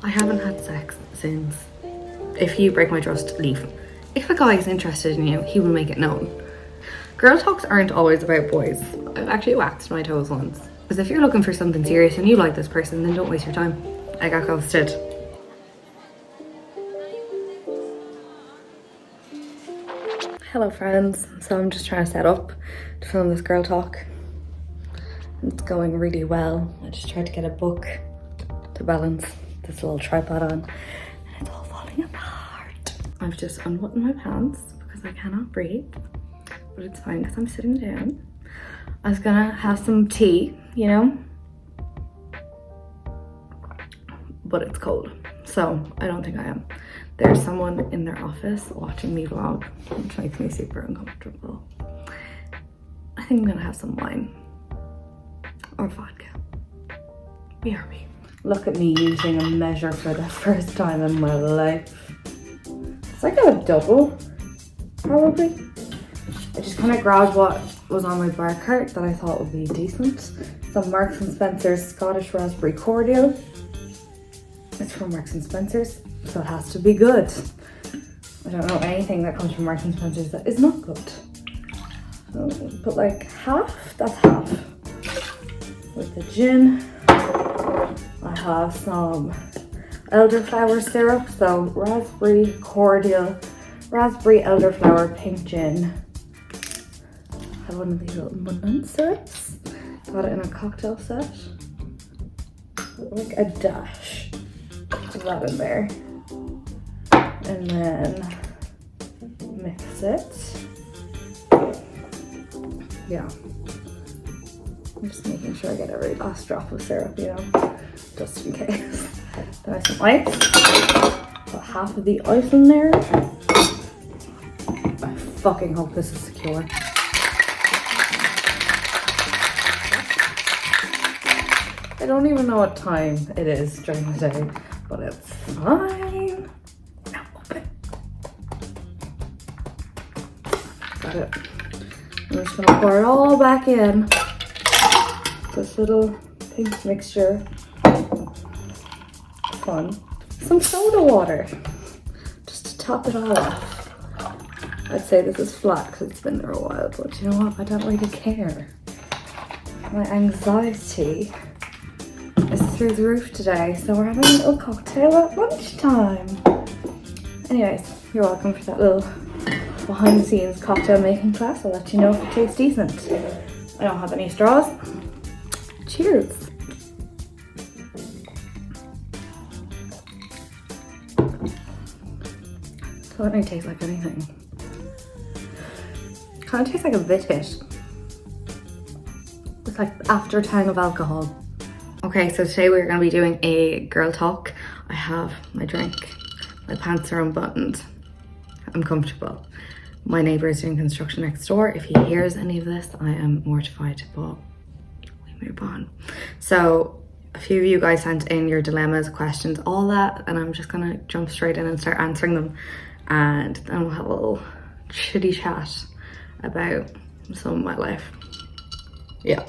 I haven't had sex since if you break my trust, leave. If a guy is interested in you, he will make it known. Girl talks aren't always about boys. I've actually waxed my toes once. Because if you're looking for something serious and you like this person, then don't waste your time. I got ghosted. Hello friends, so I'm just trying to set up to film this girl talk. It's going really well. I just tried to get a book to balance this little tripod on and it's all falling apart. I've just unbuttoned my pants because I cannot breathe, but it's fine because I'm sitting down. I was gonna have some tea, you know, but it's cold, so I don't think I am. There's someone in their office watching me vlog, which makes me super uncomfortable. I think I'm gonna have some wine or vodka. BRB. Look at me using a measure for the first time in my life. It's like a double, probably. I just kind of grabbed what was on my bar cart that I thought would be decent. Some Marks and Spencer's Scottish Raspberry Cordial. It's from Marks and Spencer's, so it has to be good. I don't know anything that comes from Marks and Spencer's that is not good. So, but like half, that's half. With the gin, I have some elderflower syrup, so raspberry cordial, raspberry elderflower pink gin. I have one of these little abundant syrups. Got it in a cocktail set. Like a dash of that in there. And then mix it. Yeah. I'm just making sure I get every last drop of syrup, you know, just in case. Then I have some ice. Put half of the ice in there. I fucking hope this is secure. I don't even know what time it is during the day, but it's fine. Now open. Got it. I'm just gonna pour it all back in. This little pink mixture. Fun. Some soda water, just to top it all off. I'd say this is flat because it's been there a while, but you know what? I don't really care. My anxiety is through the roof today, so we're having a little cocktail at lunchtime. Anyways, you're welcome for that little behind the scenes cocktail making class. I'll let you know if it tastes decent. I don't have any straws. Cheers. So it doesn't taste like anything. Kind of tastes like a biscuit. It's like the after tang of alcohol. Okay, so today we're going to be doing a girl talk. I have my drink. My pants are unbuttoned. I'm comfortable. My neighbour is doing construction next door. If he hears any of this, I am mortified, but we move on. So a few of you guys sent in your dilemmas, questions, all that, and I'm just gonna jump straight in and start answering them, and then we'll have a little chitty chat about some of my life. Yeah.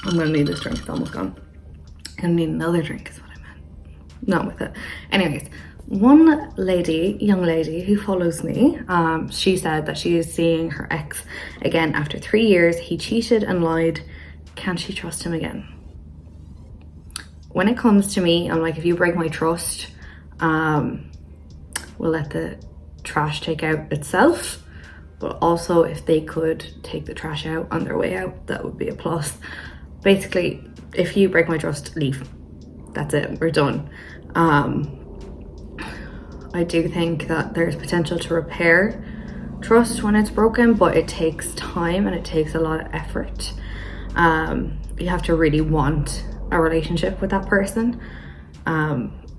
I'm gonna need this drink, it's almost gone. I'm gonna need another drink is what I meant. Not with it. Anyways, one lady, young lady who follows me, she said that she is seeing her ex again after 3 years. He cheated and lied. Can she trust him again? When it comes to me, I'm like, if you break my trust, we'll let the trash take out itself. But also if they could take the trash out on their way out, that would be a plus. Basically, if you break my trust, leave. That's it, we're done. I do think that there's potential to repair trust when it's broken, but it takes time and it takes a lot of effort. You have to really want a relationship with that person.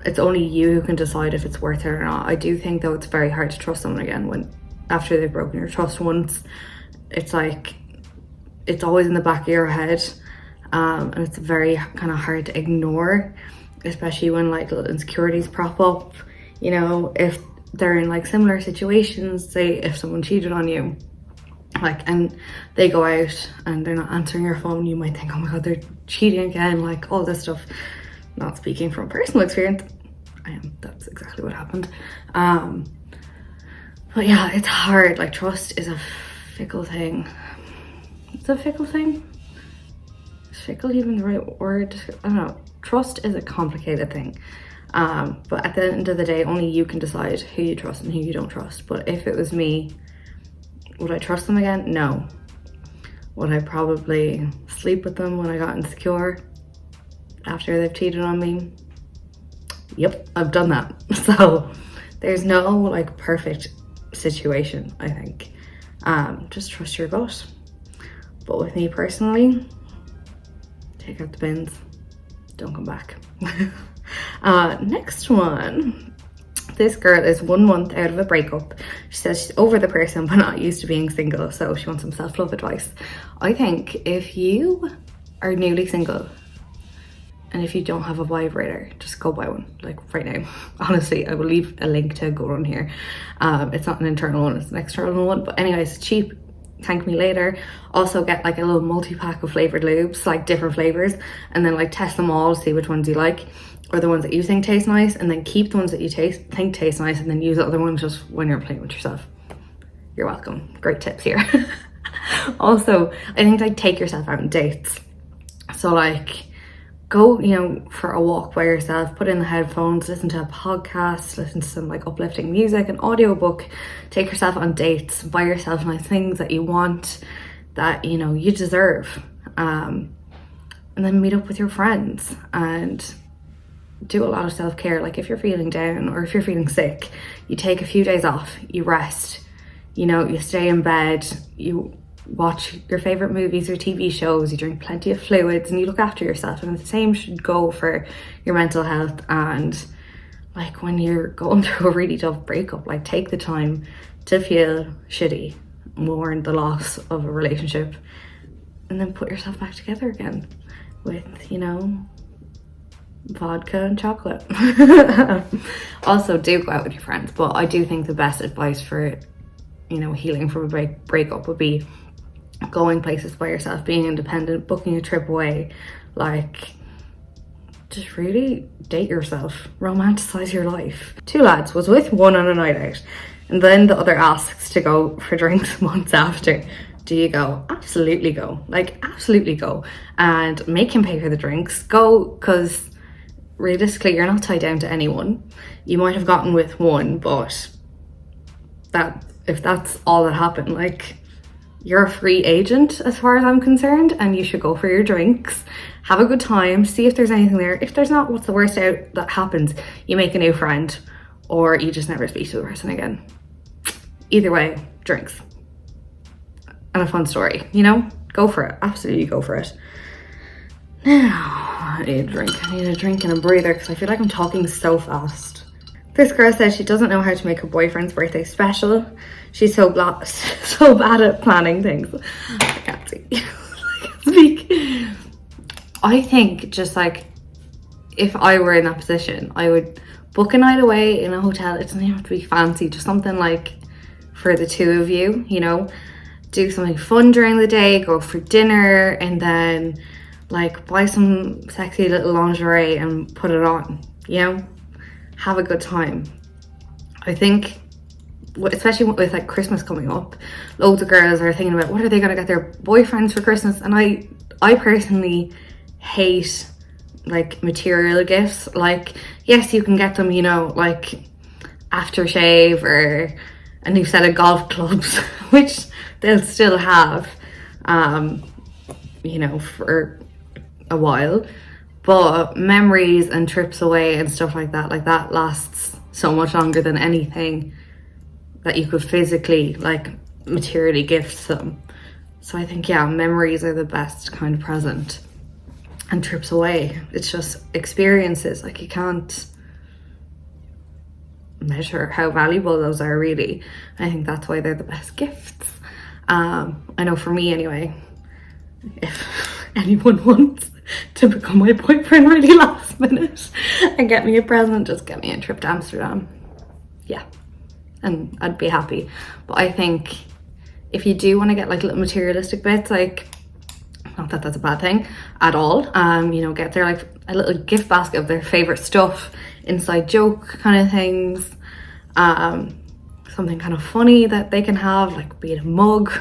It's only you who can decide if it's worth it or not. I do think though it's very hard to trust someone again when after they've broken your trust once. It's like, it's always in the back of your head, and it's very kind of hard to ignore, especially when like little insecurities prop up. You know, if they're in like similar situations, say if someone cheated on you, like, and they go out and they're not answering your phone, you might think, oh my god, they're cheating again, like all this stuff. not speaking from personal experience, I am, that's exactly what happened. But yeah, it's hard. Like, trust is a fickle thing. It's a fickle thing. Is fickle even the right word? I don't know. Trust is a complicated thing. But at the end of the day, only you can decide who you trust and who you don't trust. But if it was me, would I trust them again? No. Would I probably sleep with them when I got insecure after they've cheated on me? Yep, I've done that. So there's no like perfect situation, I think. Just trust your gut. But with me personally, take out the bins, don't come back. Next one. This girl is 1 month out of a breakup. She says she's over the person but not used to being single, so she wants some self-love advice. I think if you are newly single and if you don't have a vibrator, just go buy one, like right now. Honestly, I will leave a link to go on here. It's not an internal one, it's an external one, but anyways, it's cheap. Thank me later. Also get like a little multi-pack of flavored lubes, like different flavors, and then like test them all, see which ones you like, or the ones that you think taste nice, and then keep the ones that you think taste nice, and then use the other ones just when you're playing with yourself. You're welcome. Great tips here. Also, I think like take yourself out on dates. So like go, you know, for a walk by yourself, put in the headphones, listen to a podcast, listen to some like uplifting music, an audiobook, take yourself on dates, buy yourself nice things that you want, that you know you deserve, and then meet up with your friends and do a lot of self-care. Like if you're feeling down or if you're feeling sick, you take a few days off, you rest, you know, you stay in bed, you watch your favorite movies or TV shows, you drink plenty of fluids, and you look after yourself. And the same should go for your mental health. And like when you're going through a really tough breakup, like take the time to feel shitty, mourn the loss of a relationship, and then put yourself back together again with, you know, vodka and chocolate. Also do go out with your friends, but I do think the best advice for, you know, healing from a breakup would be going places by yourself, being independent, booking a trip away, like just really date yourself, romanticize your life. 2 lads was with one on a night out, and then the other asks to go for drinks months after. Do you go? Absolutely go. Like absolutely go, and make him pay for the drinks. Go, because realistically you're not tied down to anyone. You might have gotten with one, but that if that's all that happened, like you're a free agent as far as I'm concerned, and you should go for your drinks, have a good time, see if there's anything there. If there's not, what's the worst out that happens? You make a new friend, or you just never speak to the person again. Either way, drinks and a fun story, you know? Go for it. Absolutely go for it. Now I need a drink. I need a drink and a breather because I feel like I'm talking so fast. This girl says she doesn't know how to make her boyfriend's birthday special. She's so bad at planning things. I can't see. I can't speak. I think just like if I were in that position, I would book a night away in a hotel. It doesn't even have to be fancy, just something like for the two of you, you know, do something fun during the day, go for dinner, and then like buy some sexy little lingerie and put it on, you know, have a good time. I think, especially with like Christmas coming up, loads of girls are thinking about what are they going to get their boyfriends for Christmas. And I personally hate like material gifts. Like, yes, you can get them, you know, like aftershave or a new set of golf clubs, which they'll still have, you know, for a while. But memories and trips away and stuff like that lasts so much longer than anything that you could physically, like, materially gift them. So I think, yeah, memories are the best kind of present. And trips away, it's just experiences. Like, you can't measure how valuable those are, really. I think that's why they're the best gifts. I know for me anyway, if anyone wants to become my boyfriend really last minute and get me a present, just get me a trip to Amsterdam. Yeah, and I'd be happy. But I think if you do want to get like little materialistic bits, like not that that's a bad thing at all. You know, get their like a little gift basket of their favorite stuff, inside joke kind of things, something kind of funny that they can have, like be it a mug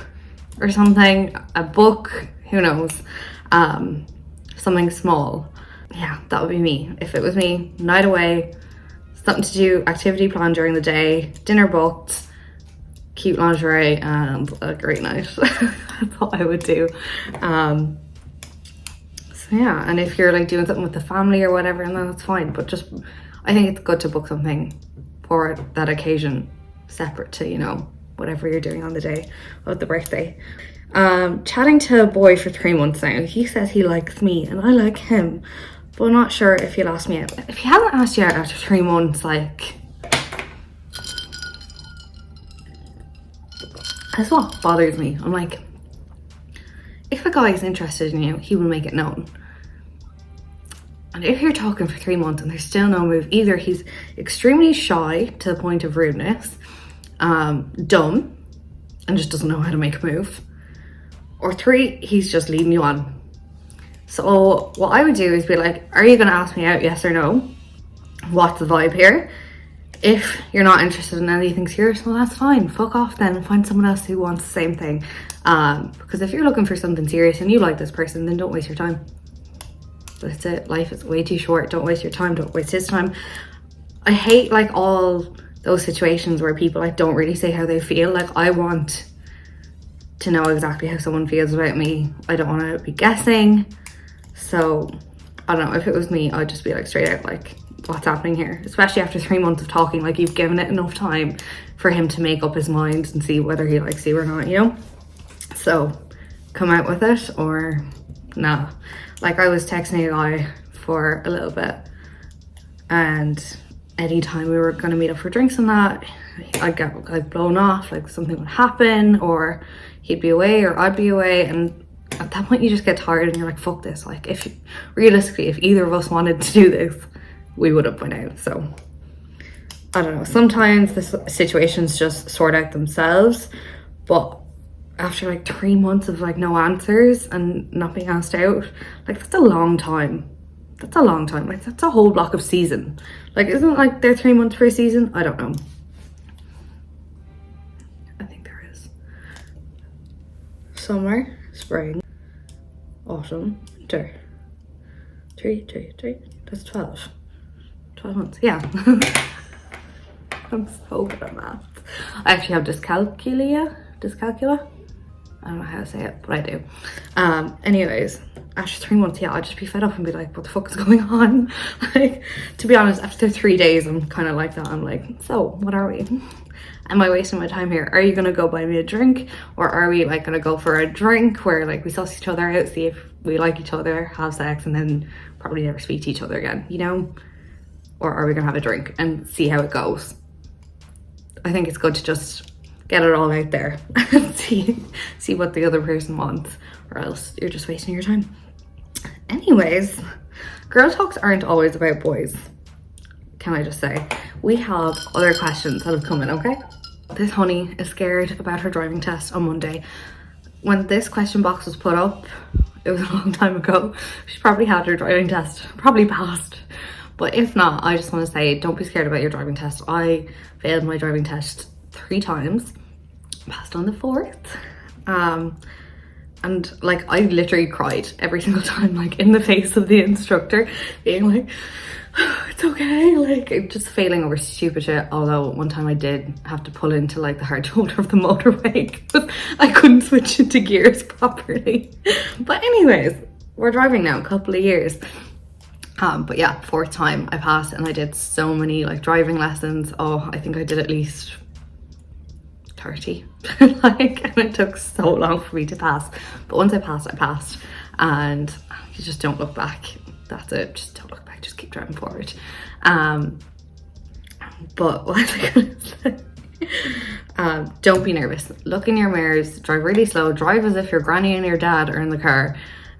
or something, a book, who knows, something small. Yeah, that would be me. If it was me, night away, something to do, activity planned during the day, dinner booked, cute lingerie, and a great night. That's what I would do. So yeah, and if you're like doing something with the family or whatever, and then that's fine, but just, I think it's good to book something for that occasion, separate to, you know, whatever you're doing on the day of the birthday. Chatting to a boy for 3 months now. He says he likes me and I like him, but I'm not sure if he'll ask me out. If he hasn't asked you out after 3 months, like, that's what bothers me. I'm like, if a guy is interested in you, he will make it known. And if you're talking for 3 months and there's still no move, either he's extremely shy to the point of rudeness, dumb, and just doesn't know how to make a move, or 3, he's just leading you on. So what I would do is be like, are you going to ask me out, yes or no? What's the vibe here? If you're not interested in anything serious, well, that's fine. Fuck off then and find someone else who wants the same thing. Because if you're looking for something serious and you like this person, then don't waste your time. That's it. Life is way too short. Don't waste your time. Don't waste his time. I hate like all those situations where people like don't really say how they feel. Like, I want to know exactly how someone feels about me. I don't want to be guessing. So I don't know, if it was me, I'd just be like straight out like, what's happening here? Especially after 3 months of talking, like you've given it enough time for him to make up his mind and see whether he likes you or not, you know? So come out with it or nah. Like, I was texting a guy for a little bit, and anytime we were gonna meet up for drinks and that, I'd get like blown off, like something would happen, or he'd be away or I'd be away, and at that point you just get tired and you're like, fuck this. Like, if realistically, if either of us wanted to do this, we would have by now. So I don't know, sometimes the situations just sort out themselves, but after like 3 months of like no answers and not being asked out, like that's a long time. That's a long time. Like, that's a whole block of season. Like, isn't it like they're 3 months per season? I don't know. I think there is. Summer, spring, autumn, winter. Three. That's 12. 12 months, yeah. I'm so good at math. I actually have dyscalculia. I don't know how to say it, but I do. Anyways, after 3 months, yeah, I'd just be fed up and be like, what the fuck is going on? Like, to be honest, after 3 days, I'm kind of like that. I'm like, so what are we? Am I wasting my time here? Are you gonna go buy me a drink? Or are we like gonna go for a drink where like we suss each other out, see if we like each other, have sex, and then probably never speak to each other again, you know? Or are we gonna have a drink and see how it goes? I think it's good to just get it all out there and see what the other person wants, or else you're just wasting your time. Anyways, girl talks aren't always about boys, can I just say. We have other questions that have come in, okay? This honey is scared about her driving test on Monday. When this question box was put up, it was a long time ago. She probably had her driving test, probably passed. But if not, I just want to say, don't be scared about your driving test. I failed my driving test 3 times, passed on the 4th. And like, I literally cried every single time, like in the face of the instructor, being like, oh, it's okay, like just failing over stupid shit. Although one time I did have to pull into like the hard shoulder of the motorway because I couldn't switch into gears properly. But anyways, we're driving now a couple of years. But yeah, 4th time I passed, and I did so many like driving lessons. Oh, I think I did at least 30 like, and it took so long for me to pass. But once I passed, and you just don't look back. That's it, just don't look back, just keep driving forward. But what was I gonna say? Don't be nervous. Look in your mirrors, drive really slow, drive as if your granny and your dad are in the car,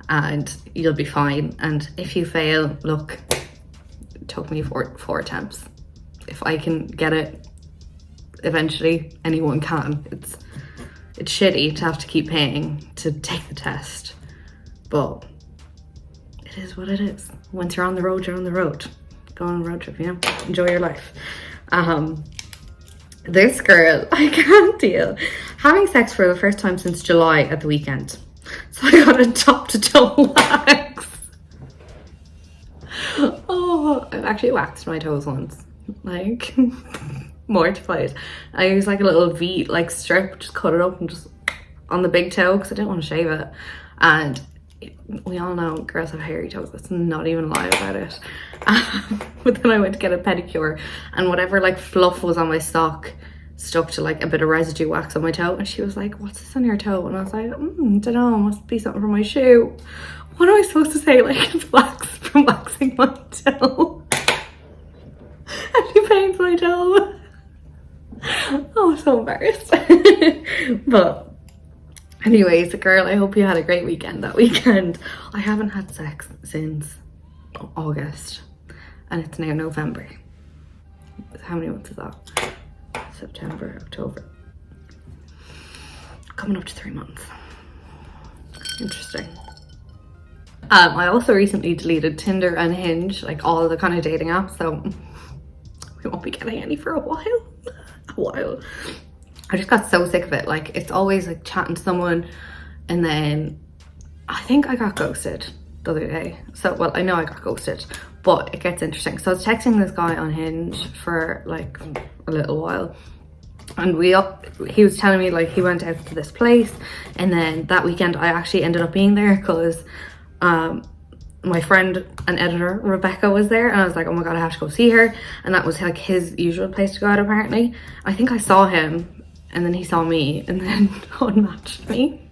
and you'll be fine. And if you fail, look, it took me four attempts. If I can get it, eventually anyone can. It's shitty to have to keep paying to take the test, but it is what it is. Once you're on the road, you're on the road. Go on a road trip, you know, enjoy your life. This girl, I can't deal. Having sex for the first time since July at the weekend. So I got a top to toe wax. Oh, I've actually waxed my toes once. Like, mortified. I used like a little V, like strip, just cut it up and just on the big toe because I didn't want to shave it. And we all know girls have hairy toes. Let's not even lie about it. But then I went to get a pedicure, and whatever like fluff was on my sock stuck to like a bit of residue wax on my toe. And she was like, "What's this on your toe?" And I was like, "Don't know. Must be something from my shoe." What am I supposed to say? Like, it's wax from waxing my toe. And she paints my toe. Oh, I'm so embarrassed. But anyways, girl, I hope you had a great weekend that weekend. I haven't had sex since August, and it's now November. How many months is that? September, October. Coming up to 3 months. Interesting. I also recently deleted Tinder and Hinge, like all the kind of dating apps, so we won't be getting any for a while. I just got so sick of it. Like, it's always like chatting to someone, and then I think I got ghosted the other day. So, well, I know I got ghosted, but it gets interesting. So I was texting this guy on Hinge for like a little while, and he was telling me like he went out to this place, and then that weekend I actually ended up being there because my friend and editor Rebecca was there, and I was like, oh my god, I have to go see her. And that was like his usual place to go out, apparently. I think I saw him, and then he saw me, and then unmatched me.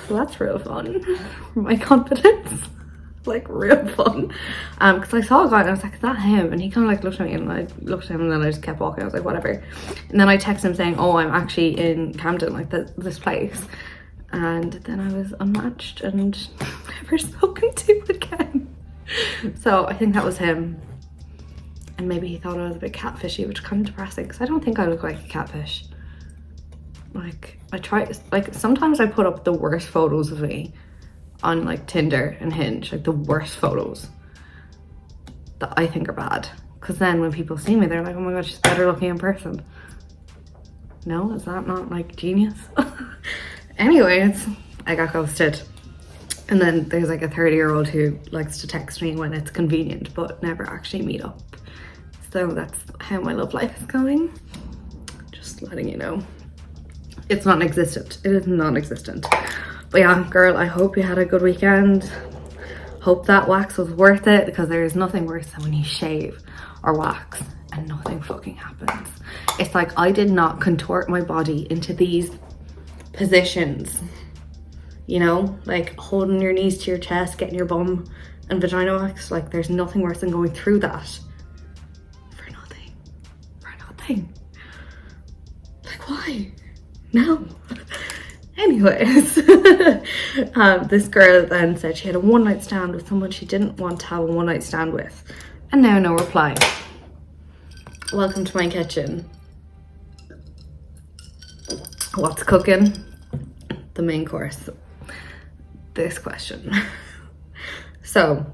So that's real fun for my confidence. Like, real fun. Because I saw a guy and I was like, is that him? And he kind of like looked at me, and I looked at him, and then I just kept walking. I was like, whatever. And then I texted him saying, oh, I'm actually in Camden, like this place. And then I was unmatched and never spoken to again. So I think that was him. And maybe he thought I was a bit catfishy, which is kind of depressing because I don't think I look like a catfish. Like, I try, like, sometimes I put up the worst photos of me on like Tinder and Hinge, like the worst photos that I think are bad. Because then when people see me, they're like, oh my god, she's better looking in person. No, is that not like genius? Anyways, I got ghosted. And then there's like a 30-year-old who likes to text me when it's convenient, but never actually meet up. So that's how my love life is going. Just letting you know. It's non-existent. It is non-existent. But yeah, girl, I hope you had a good weekend. Hope that wax was worth it, because there is nothing worse than when you shave or wax and nothing fucking happens. It's like I did not contort my body into these positions, you know, like holding your knees to your chest, getting your bum and vagina wax. Like, there's nothing worse than going through that for nothing. Like, why? No. Anyways, this girl then said she had a one-night stand with someone she didn't want to have a one-night stand with, and now no reply. Welcome to my kitchen. What's cooking? The main course. This question. So,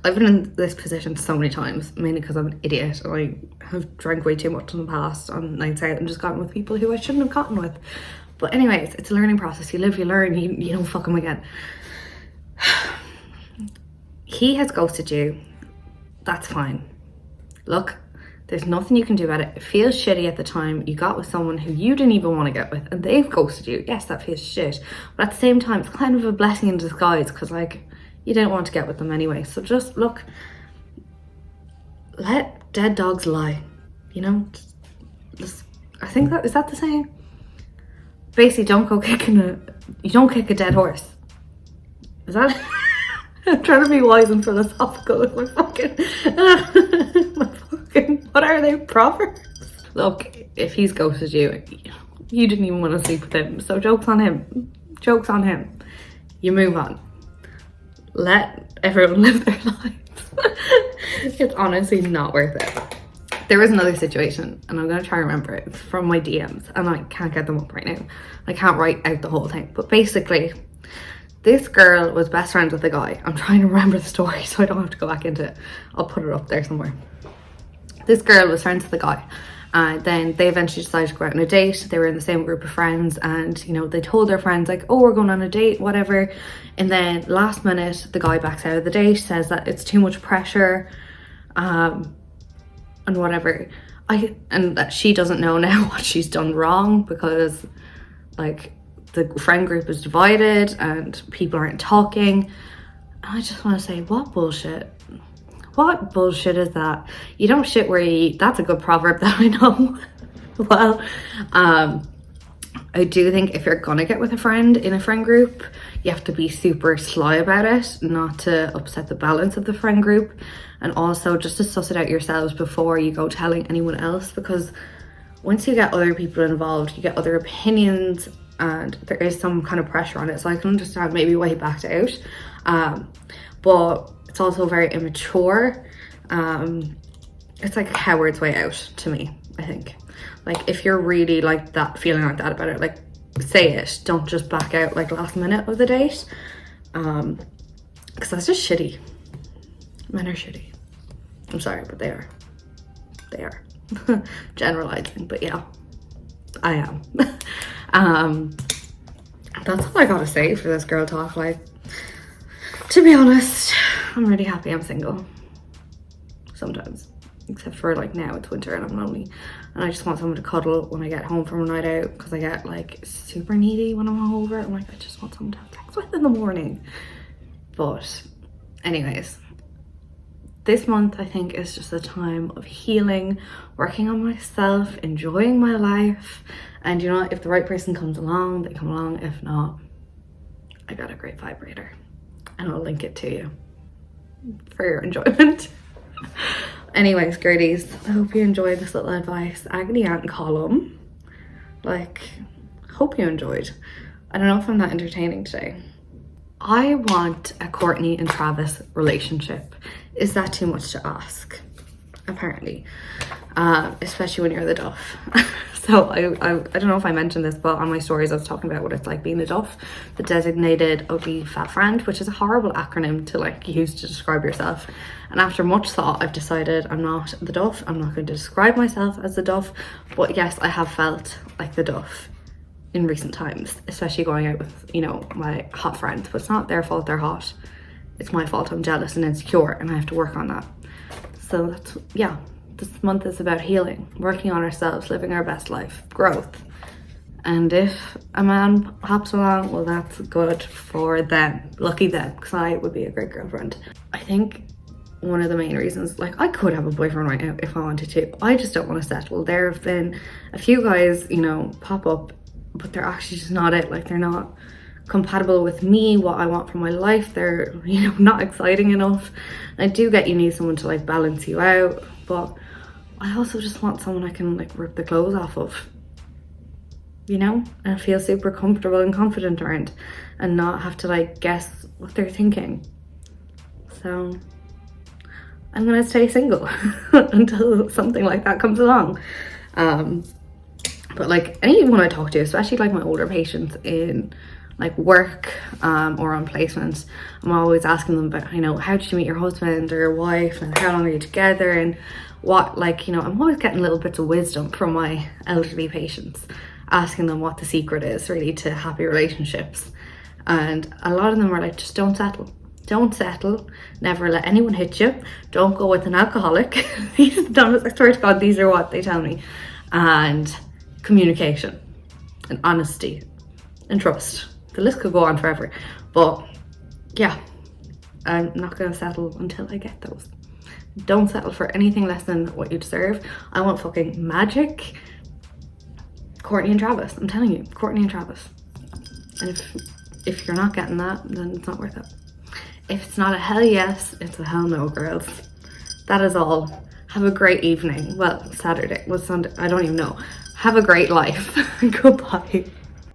I've been in this position so many times, mainly because I'm an idiot and I have drank way too much in the past on nights out and just gotten with people who I shouldn't have gotten with. But anyways, it's a learning process. You live, you learn, you don't fuck him again. He has ghosted you. That's fine. Look, there's nothing you can do about it. It feels shitty at the time. You got with someone who you didn't even want to get with, and they've ghosted you. Yes, that feels shit. But at the same time, it's kind of a blessing in disguise, because like, you didn't want to get with them anyway. So just look, let dead dogs lie. You know, just, I think that, is that the saying? Basically, don't kick a dead horse. Is that? I'm trying to be wise and philosophical with my fucking, what are they, proverbs? Look, if he's ghosted you, you didn't even want to sleep with him. So joke's on him. Joke's on him. You move on. Let everyone live their lives. It's honestly not worth it. There was another situation, and I'm going to try and remember it. It's from my DMs, and I can't get them up right now. I can't write out the whole thing. But basically, This girl was best friends with the guy. I'm trying to remember the story so I don't have to go back into it. I'll put it up there somewhere. This girl was friends with the guy. Then they eventually decided to go out on a date. They were in the same group of friends, and you know, they told their friends like, oh, we're going on a date, whatever. And then last minute, the guy backs out of the date, says that it's too much pressure, and whatever. And that she doesn't know now what she's done wrong, because like the friend group is divided and people aren't talking. And I just want to say, what bullshit. What bullshit is that? You don't shit where you eat. That's a good proverb that I know. Well, I do think if you're gonna get with a friend in a friend group, you have to be super sly about it, not to upset the balance of the friend group, and also just to suss it out yourselves before you go telling anyone else, because once you get other people involved, you get other opinions and there is some kind of pressure on it. So I can understand maybe why he backed out, but it's also very immature. It's like a coward's way out to me, I think. Like, if you're really like that, feeling like that about it, like, say it. Don't just back out like last minute of the date, because that's just shitty. Men are shitty. I'm sorry, but they are. Generalizing, but yeah, I am. That's all I gotta say for this girl talk. Like, to be honest, I'm really happy I'm single sometimes, except for like now it's winter and I'm lonely and I just want someone to cuddle when I get home from a night out, because I get like super needy when I'm over. I'm like, I just want someone to have sex with in the morning. But anyways, this month I think is just a time of healing, working on myself, enjoying my life. And you know what, if the right person comes along, they come along. If not, I got a great vibrator and I'll link it to you for your enjoyment. Anyways, girlies, I hope you enjoyed this little advice agony aunt column. Like, hope you enjoyed. I don't know if I'm that entertaining today. I want a Courtney and Travis relationship. Is that too much to ask? Apparently, especially when you're the Duff. So I don't know if I mentioned this, but on my stories I was talking about what it's like being the Duff, the designated ugly fat friend, which is a horrible acronym to like use to describe yourself. And after much thought, I've decided I'm not the Duff. I'm not going to describe myself as the Duff, but yes, I have felt like the Duff in recent times, especially going out with, you know, my hot friends. But it's not their fault they're hot. It's my fault I'm jealous and insecure, and I have to work on that. So that's, yeah, this month is about healing, working on ourselves, living our best life, growth. And if a man hops along, well, that's good for them. Lucky them, because I would be a great girlfriend. I think one of the main reasons, like, I could have a boyfriend right now if I wanted to. I just don't want to settle. There have been a few guys, you know, pop up, but they're actually just not it. Like, they're not compatible with me, what I want from my life. They're, you know, not exciting enough. I do get you need someone to like balance you out, but I also just want someone I can like rip the clothes off of, you know, and feel super comfortable and confident around, and not have to like guess what they're thinking. So I'm gonna stay single until something like that comes along. But like anyone I talk to, especially like my older patients in like work or on placements, I'm always asking them about, you know, how did you meet your husband or your wife, and how long are you together, and what, like, you know, I'm always getting little bits of wisdom from my elderly patients, asking them what the secret is really to happy relationships. And a lot of them are like, just don't settle. Don't settle. Never let anyone hit you. Don't go with an alcoholic. I swear to God, these are what they tell me. And communication and honesty and trust. The list could go on forever. But yeah, I'm not going to settle until I get those. Don't settle for anything less than what you deserve. I want fucking magic. Courtney and Travis. I'm telling you, Courtney and Travis. And if you're not getting that, then it's not worth it. If it's not a hell yes, it's a hell no, girls. That is all. Have a great evening. Well, Saturday. Well, Sunday. I don't even know. Have a great life. Goodbye.